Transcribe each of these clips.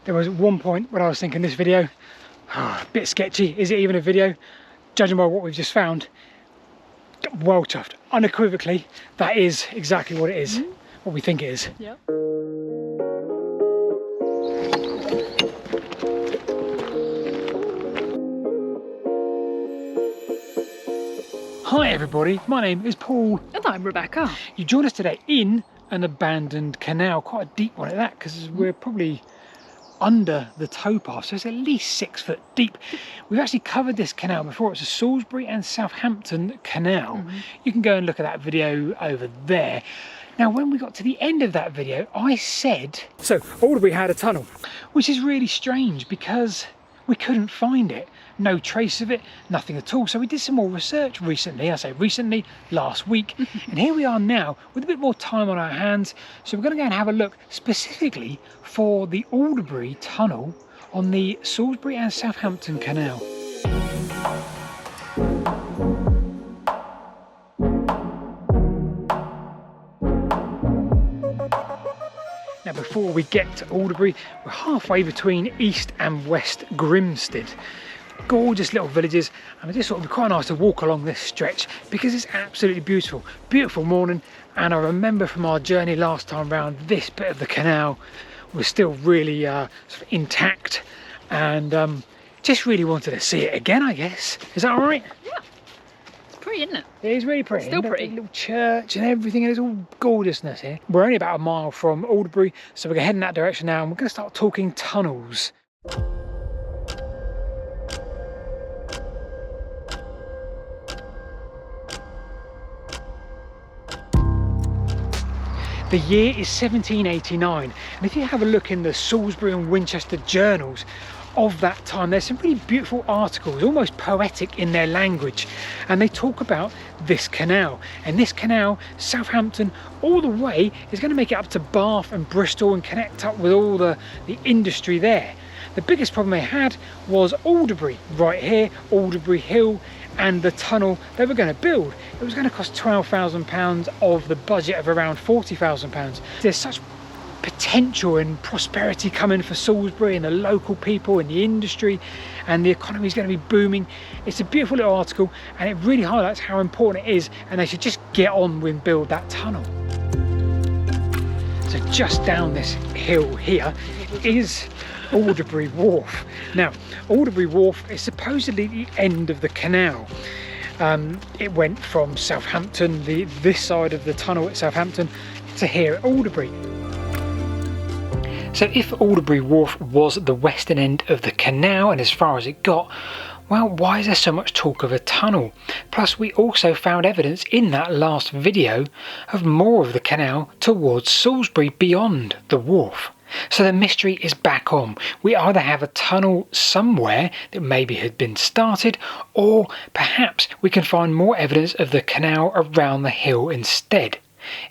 There was one point when I was thinking this video, a bit sketchy, is it even a video? Judging by what we've just found, well chuffed. Unequivocally, that is exactly what it is, what we think it is. Yep. Hi everybody, my name is Paul. And I'm Rebecca. You join us today in an abandoned canal, quite a deep one at that, because we're probably under the towpath, so it's at least 6 foot deep. We've actually covered this canal before. It's a Salisbury and Southampton canal. You can go and look at that video over there. Now, when we got to the end of that video, I said, so Alderbury had a tunnel, which is really strange because we couldn't find it. No trace of it, nothing at all. So we did some more research recently, I say recently, last week, and here we are now with a bit more time on our hands. So we're going to go and have a look specifically for the Alderbury tunnel on the Salisbury and Southampton canal. Now, before we get to Alderbury, we're halfway between East and West Grimstead. Gorgeous little villages, and I just thought it'd be quite nice to walk along this stretch because it's absolutely beautiful. Beautiful morning, and I remember from our journey last time round, this bit of the canal was still really sort of intact, and just really wanted to see it again, I guess. Is that all right? Yeah. It's pretty, isn't it? It is really pretty. Still pretty. Little church and everything, and it's all gorgeousness here. We're only about a mile from Alderbury, so we're going to head in that direction now, and we're going to start talking tunnels. The year is 1789, and if you have a look in the Salisbury and Winchester journals of that time, there's some really beautiful articles, almost poetic in their language, and they talk about this canal. And this canal, Southampton, all the way, is going to make it up to Bath and Bristol and connect up with all the industry there. The biggest problem they had was Alderbury, right here, Alderbury Hill, and the tunnel they were going to build. It was going to cost £12,000 of the budget of around £40,000. There's such potential and prosperity coming for Salisbury and the local people and the industry, and the economy is going to be booming. It's a beautiful little article, and it really highlights how important it is, and they should just get on with build that tunnel. So just down this hill here is Alderbury Wharf. Now, Alderbury Wharf is supposedly the end of the canal. It went from Southampton, this side of the tunnel at Southampton, to here at Alderbury. So if Alderbury Wharf was the western end of the canal and as far as it got, well, why is there so much talk of a tunnel? Plus, we also found evidence in that last video of more of the canal towards Salisbury beyond the wharf. So the mystery is back on. We either have a tunnel somewhere that maybe had been started, or perhaps we can find more evidence of the canal around the hill instead.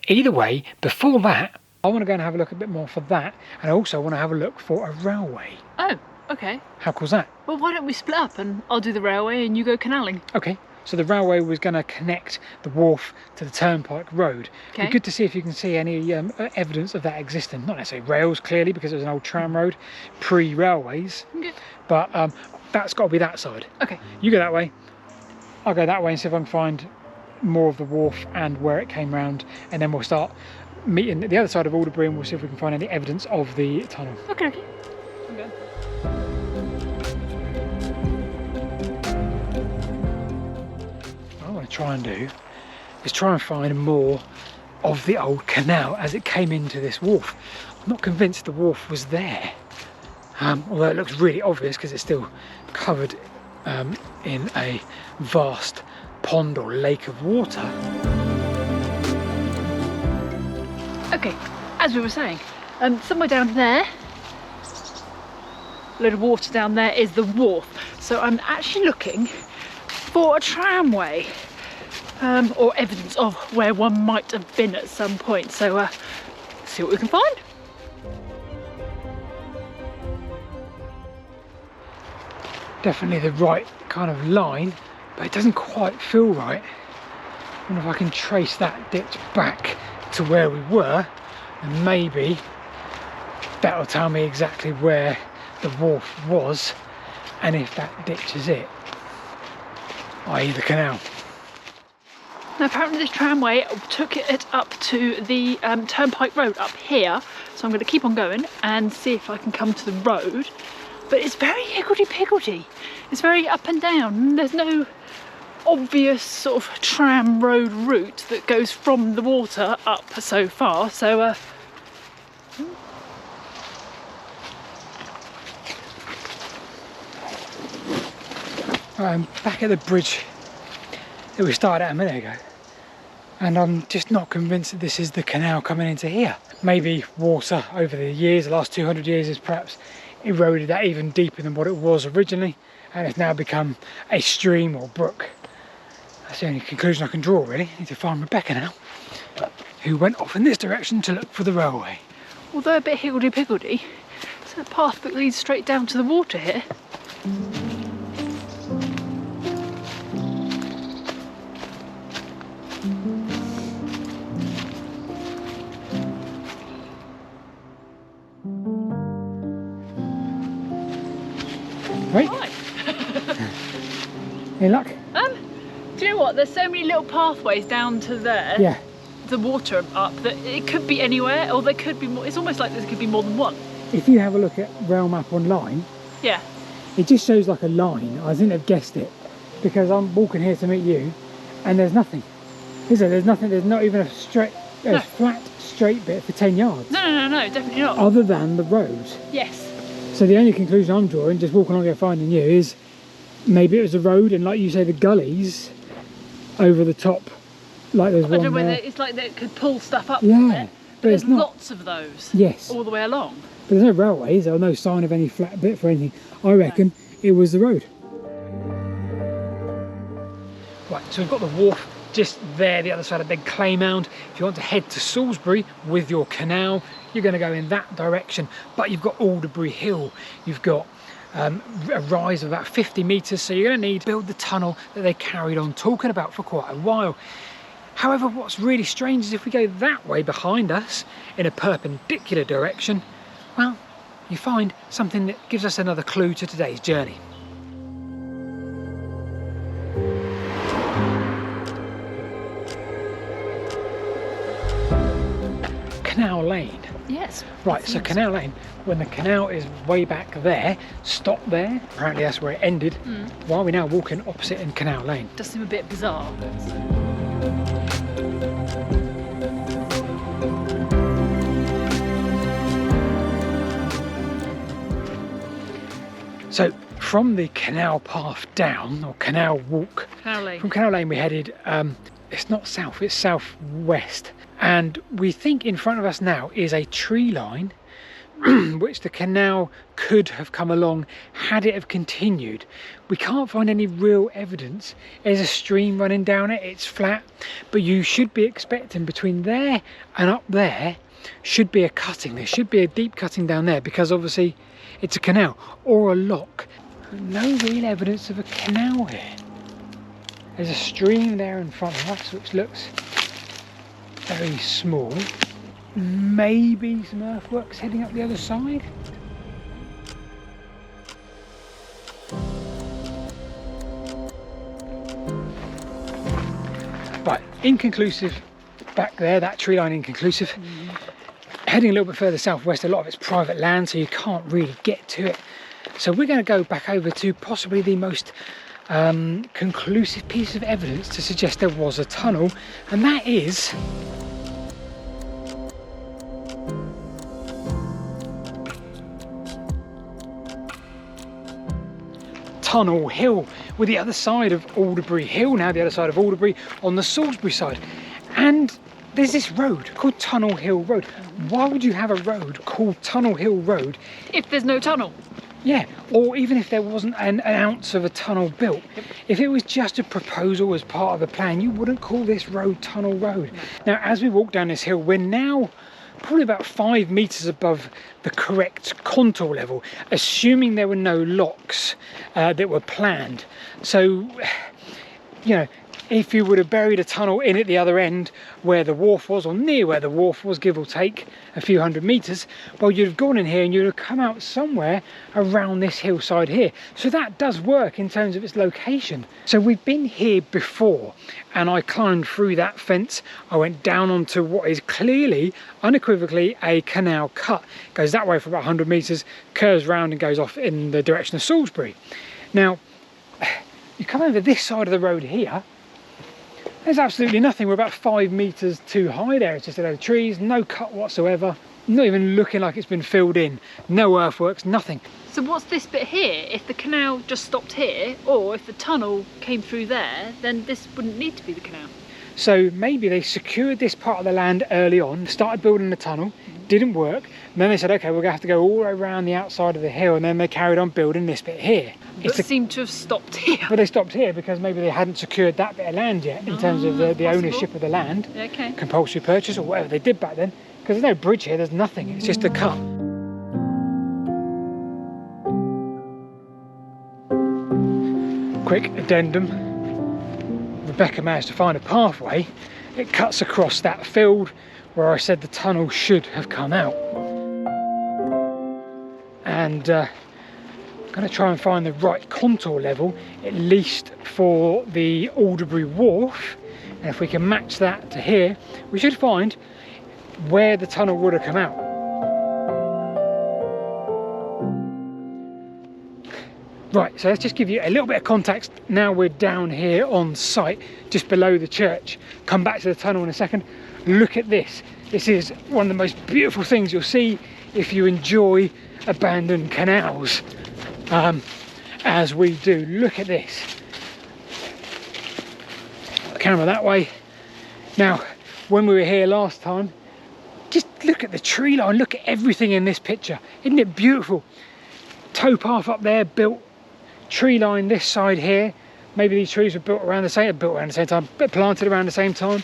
Either way, before that, I want to go and have a look a bit more for that, and I also want to have a look for a railway. Oh, okay. How cool's that? Well, why don't we split up and I'll do the railway and you go canalling? Okay. So the railway was going to connect the wharf to the Turnpike Road. Okay. It'd be good to see if you can see any evidence of that existing. Not necessarily rails, clearly, because it was an old tram road, pre-railways. Okay. But that's got to be that side. Okay. You go that way, I'll go that way and see if I can find more of the wharf and where it came round. And then we'll start meeting at the other side of Alderbury, and we'll see if we can find any evidence of the tunnel. Okay, okay. Okay. What I want to try and do is try and find more of the old canal as it came into this wharf. I'm not convinced the wharf was there, although it looks really obvious because it's still covered in a vast pond or lake of water. Okay, as we were saying, somewhere down there, a load of water down there, is the wharf. So I'm actually looking for a tramway, or evidence of where one might have been at some point. So let's see what we can find. Definitely the right kind of line, but it doesn't quite feel right. I wonder if I can trace that ditch back to where we were and maybe that'll tell me exactly where the wharf was, and if that ditch is it, i.e. the canal. Now apparently this tramway took it up to the turnpike road up here, so I'm going to keep on going and see if I can come to the road. But it's very higgledy-piggledy. It's very up and down. There's no obvious sort of tram road route that goes from the water up so far, so I'm back at the bridge that we started at a minute ago, and I'm just not convinced that this is the canal coming into here. Maybe water over the years, the last 200 years, has perhaps eroded that even deeper than what it was originally, and it's now become a stream or brook. That's the only conclusion I can draw, really. I need to find Rebecca now, who went off in this direction to look for the railway. although a bit higgledy-piggledy, it's a path that leads straight down to the water here. Right? Hi. Any luck? Do you know what? There's so many little pathways down to there. Yeah. The water up that it could be anywhere, or there could be more. It's almost like there could be more than one. If you have a look at rail map online, Yeah. it just shows like a line. I think they've guessed it, because I'm walking here to meet you and there's nothing. Is there? There's nothing. There's not even a straight, No. flat straight bit for 10 yards. No, definitely not. Other than the road. Yes. So the only conclusion I'm drawing, just walking along here finding you, is maybe it was a road, and like you say, the gullies over the top, like there's I don't know one whether there. it's like they could pull stuff up. Yeah, from there, but it's there's not. lots of those. Yes. All the way along. But there's no railways, or no sign of any flat bit for anything. I reckon it was the road. Right, so we've got the wharf just there, the other side of Big Clay Mound. If you want to head to Salisbury with your canal, you're going to go in that direction. But you've got Alderbury Hill, you've got a rise of about 50 metres, so you're going to need to build the tunnel that they carried on talking about for quite a while. However, what's really strange is if we go that way behind us in a perpendicular direction, well, you find something that gives us another clue to today's journey. Canal Lane. Yes. Right, so Canal Lane, when the canal is way back there, stop there. Apparently that's where it ended. Why are we now walking opposite in Canal Lane? Does seem a bit bizarre, but So from the canal path down, or canal walk, Canal Lane. from Canal Lane we headed, it's not south, it's southwest. And we think in front of us now is a tree line which the canal could have come along had it have continued. We can't find any real evidence. There's a stream running down it, it's flat, but you should be expecting between there and up there should be a cutting. There should be a deep cutting down there, because obviously it's a canal or a lock. No real evidence of a canal here. There's a stream there in front of us which looks very small. Maybe some earthworks heading up the other side. Right, inconclusive back there, that tree line inconclusive. Heading a little bit further southwest, a lot of it's private land, so you can't really get to it. So we're going to go back over to possibly the most conclusive piece of evidence to suggest there was a tunnel, and that is Tunnel Hill. We're the other side of Alderbury Hill now, the other side of Alderbury on the Salisbury side, and there's this road called Tunnel Hill Road. Why would you have a road called Tunnel Hill Road if there's no tunnel? Yeah, or even if there wasn't an ounce of a tunnel built. If it was just a proposal as part of the plan, you wouldn't call this road Tunnel Road. Now, as we walk down this hill, we're now probably about 5 metres above the correct contour level, assuming there were no locks that were planned. So, you know, if you would have buried a tunnel in at the other end where the wharf was, or near where the wharf was, give or take a few hundred meters, well, you'd have gone in here and you'd have come out somewhere around this hillside here. So that does work in terms of its location. So we've been here before, and I climbed through that fence. I went down onto what is clearly, unequivocally, a canal cut. It goes that way for about 100 meters, curves round and goes off in the direction of Salisbury. Now, you come over this side of the road here, there's absolutely nothing. We're about 5 meters too high there. It's just a load of trees, no cut whatsoever, not even looking like it's been filled in, no earthworks, nothing. So what's this bit here? If the canal just stopped here, or if the tunnel came through there, then this wouldn't need to be the canal. So maybe they secured this part of the land early on, started building the tunnel, didn't work, and then they said, okay, we're gonna have to go all the way around the outside of the hill, and then they carried on building this bit here. But seemed to have stopped here. But they stopped here because maybe they hadn't secured that bit of land yet in terms of the ownership of the land. Okay. Compulsory purchase or whatever they did back then. Because there's no bridge here, there's nothing, it's just a cut. Quick addendum. Rebecca managed to find a pathway. It cuts across that field where I said the tunnel should have come out. And I'm going to try and find the right contour level, at least for the Alderbury wharf, and if we can match that to here, we should find where the tunnel would have come out. Right, so let's just give you a little bit of context. Now we're down here on site, just below the church. Come back to the tunnel in a second. Look at this. This is one of the most beautiful things you'll see if you enjoy abandoned canals. As we do. Look at this. The camera that way. Now, when we were here last time, just look at the tree line, look at everything in this picture. Isn't it beautiful? Towpath up there, built. Tree line this side here. Maybe these trees were built around the same time, but planted around the same time.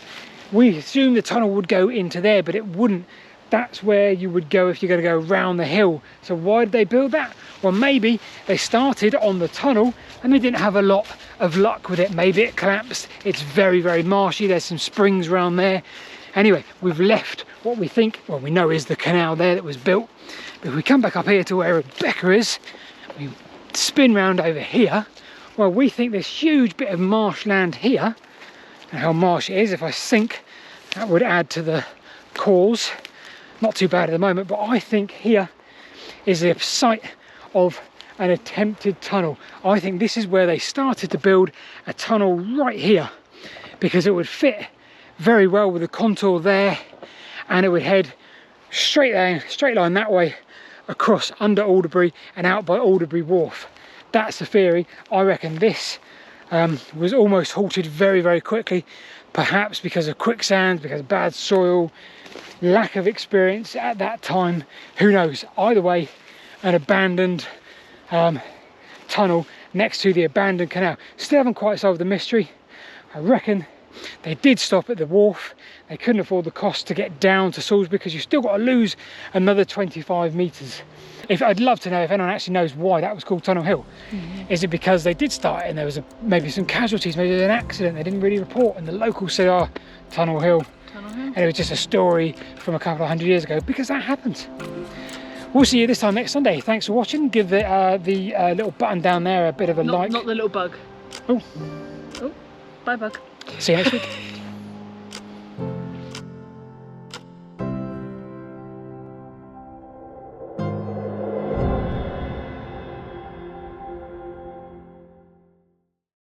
We assumed the tunnel would go into there, but it wouldn't. That's where you would go if you're going to go round the hill. So why did they build that? Well, maybe they started on the tunnel and they didn't have a lot of luck with it. Maybe it collapsed. It's very, very marshy. There's some springs around there. Anyway, we've left what we think, well, we know is the canal there that was built. But if we come back up here to where Rebecca is, we spin round over here, well, we think this huge bit of marshland here, and how marsh it is, if I sink, that would add to the cause. Not too bad at the moment, but I think here is the site of an attempted tunnel. I think this is where they started to build a tunnel right here, because it would fit very well with the contour there, and it would head straight line that way across under Alderbury and out by Alderbury Wharf. That's the theory. I reckon this was almost halted very, very quickly, perhaps because of quicksand, because of bad soil, lack of experience at that time, who knows. Either way, an abandoned tunnel next to the abandoned canal. Still haven't quite solved the mystery. I reckon they did stop at the wharf. They couldn't afford the cost to get down to Salisbury, because you've still got to lose another 25 meters. I'd love to know if anyone actually knows why that was called Tunnel Hill. Is it because they did start it and there was maybe some casualties, maybe there was an accident they didn't really report, and the locals said, oh, Tunnel Hill. And it was just a story from a couple of 100 years ago, because that happens. We'll see you this time next Sunday. Thanks for watching. Give the little button down there a bit of a like. Not the little bug. Oh. Oh, bye bug. See you next week.